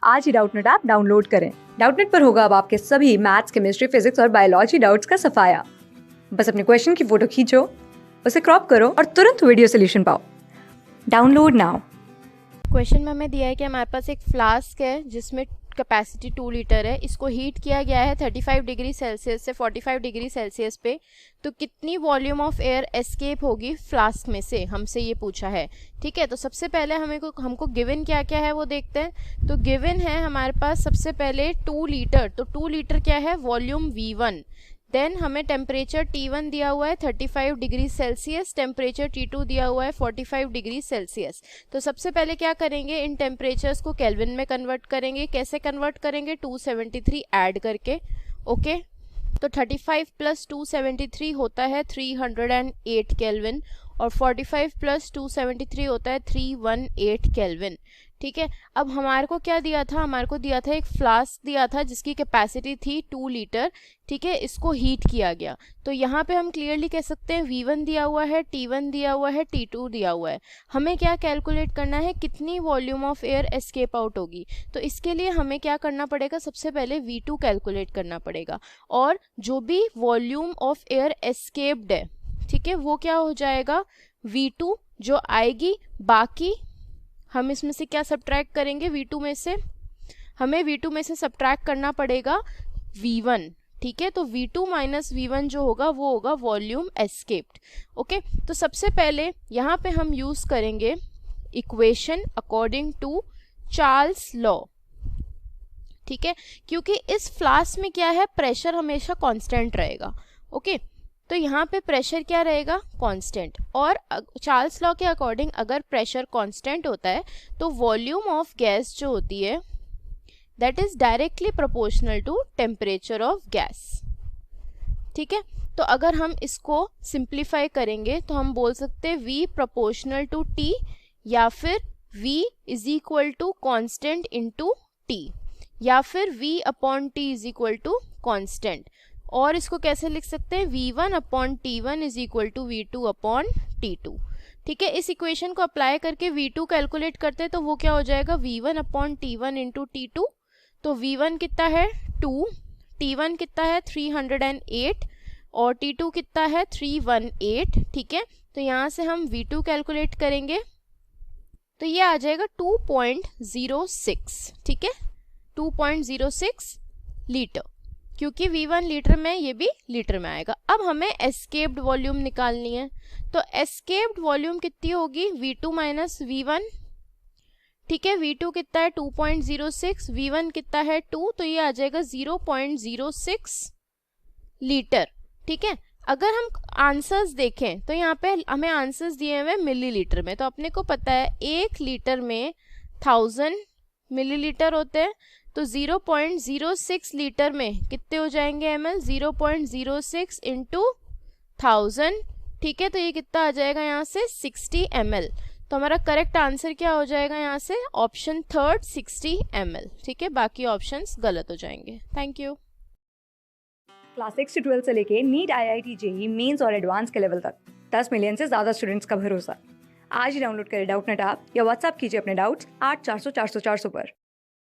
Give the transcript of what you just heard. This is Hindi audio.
आज ही डाउटनेट ऐप डाउनलोड करें। डाउटनेट पर होगा अब आपके सभी मैथ्स, केमिस्ट्री, फिजिक्स और बायोलॉजी डाउट्स का सफाया। बस अपने क्वेश्चन की फोटो खींचो, उसे क्रॉप करो और तुरंत वीडियो सोल्यूशन पाओ। Download now. क्वेश्चन में हमें दिया है कि हमारे पास एक फ्लास्क है जिसमें कैपेसिटी 2 लीटर है। इसको हीट किया गया है 35 डिग्री सेल्सियस से 45 डिग्री सेल्सियस पे। तो कितनी वॉल्यूम ऑफ एयर एस्केप होगी फ्लास्क में से, हमसे ये पूछा है। ठीक है, तो सबसे पहले हमको गिवन क्या क्या है वो देखते हैं। तो गिवन है हमारे पास सबसे पहले 2 लीटर। तो 2 लीटर क्या है, वॉल्यूम V1। देन हमें टेम्परेचर T1 दिया हुआ है 35 डिग्री सेल्सियस, टेम्परेचर T2 दिया हुआ है 45 डिग्री सेल्सियस। तो सबसे पहले क्या करेंगे, इन टेम्परेचर्स को केल्विन में कन्वर्ट करेंगे। कैसे कन्वर्ट करेंगे, 273 ऐड करके। ओके, तो 35 प्लस 273 होता है 308 केल्विन और 45 प्लस 273 होता है 318 केल्विन। ठीक है, अब हमारे को क्या दिया था, हमारे को दिया था एक फ्लास्क दिया था जिसकी कैपेसिटी थी 2 लीटर। ठीक है, इसको हीट किया गया। तो यहाँ पे हम क्लियरली कह सकते हैं V1 दिया हुआ है, T1 दिया हुआ है, T2 दिया हुआ है। हमें क्या कैलकुलेट करना है, कितनी volume of air escape out होगी। तो इसके लिए हमें क्या करना पड़ेगा, सबसे पहले V2 कैलकुलेट करना पड़ेगा। और जो भी वॉल्यूम ऑफ एयर एस्केप्ड है, ठीक है, वो क्या हो जाएगा, V2 जो आएगी। बाकी हम इसमें से क्या सब्ट्रैक्ट करेंगे, V2 में से हमें V2 में से सब्ट्रैक्ट करना पड़ेगा V1। ठीक है, तो V2 माइनस V1 जो होगा वो होगा वॉल्यूम एस्केप्ड। ओके, तो सबसे पहले यहाँ पे हम यूज करेंगे equation according to Charles law. ठीक है, क्योंकि इस फ्लास्क में क्या है, प्रेशर हमेशा कांस्टेंट रहेगा। ओके, तो यहाँ पे प्रेशर क्या रहेगा, कांस्टेंट। और चार्ल्स लॉ के अकॉर्डिंग अगर प्रेशर कांस्टेंट होता है तो वॉल्यूम ऑफ गैस जो होती है that is directly proportional to temperature of gas. ठीक है, तो अगर हम इसको सिंप्लीफाई करेंगे तो हम बोल सकते हैं V प्रोपोर्शनल टू T या फिर V is equal to constant into T या फिर V upon T is equal to constant. और इसको कैसे लिख सकते हैं, V1 upon T1 is equal to V2 upon T2। ठीक है, इस इक्वेशन को अप्लाई करके V2 कैलकुलेट करते हैं तो वो क्या हो जाएगा, V1 upon T1 into T2। तो V1 कितना है 2, T1 कितना है 308 और T2 कितना है 318। ठीक है, तो यहाँ से हम V2 कैलकुलेट करेंगे तो ये आ जाएगा 2.06। ठीक है, 2.06 लीटर, क्योंकि V1 लीटर में, ये भी लीटर में आएगा। अब हमें एस्केप्ड वॉल्यूम निकालनी है। तो एस्केप्ड वॉल्यूम कितनी होगी, V2 माइनस V1। ठीक है, V2 कितना है 2.06, V1 कितना है 2, तो ये आ जाएगा 0.06 लीटर। ठीक है, अगर हम आंसर्स देखें तो यहाँ पे हमें आंसर्स दिए हुए मिलीलीटर में। तो अपने को पता है 1 लीटर में 1000 मिलीलीटर होते हैं। तो 0.06 लीटर में कितने हो जाएंगे ml, 0.06 इंटू 1000। ठीक है, तो ये कितना आ जाएगा यहाँ से 60 ml। तो हमारा करेक्ट आंसर क्या हो जाएगा यहाँ से, ऑप्शन थर्ड 60 ml। ठीक है, बाकी ऑप्शंस गलत हो जाएंगे। Thank you. क्लास 6 से 12 से लेके नीट, IIT, JEE मेंस और एडवांस के लेवल तक 10 मिलियन से ज्यादा स्टूडेंट्स का भरोसा। आज ही डाउनलोड करें डाउटनेट ऐप या व्हाट्सएप कीजिए अपने डाउट्स 8400 400 400 पर।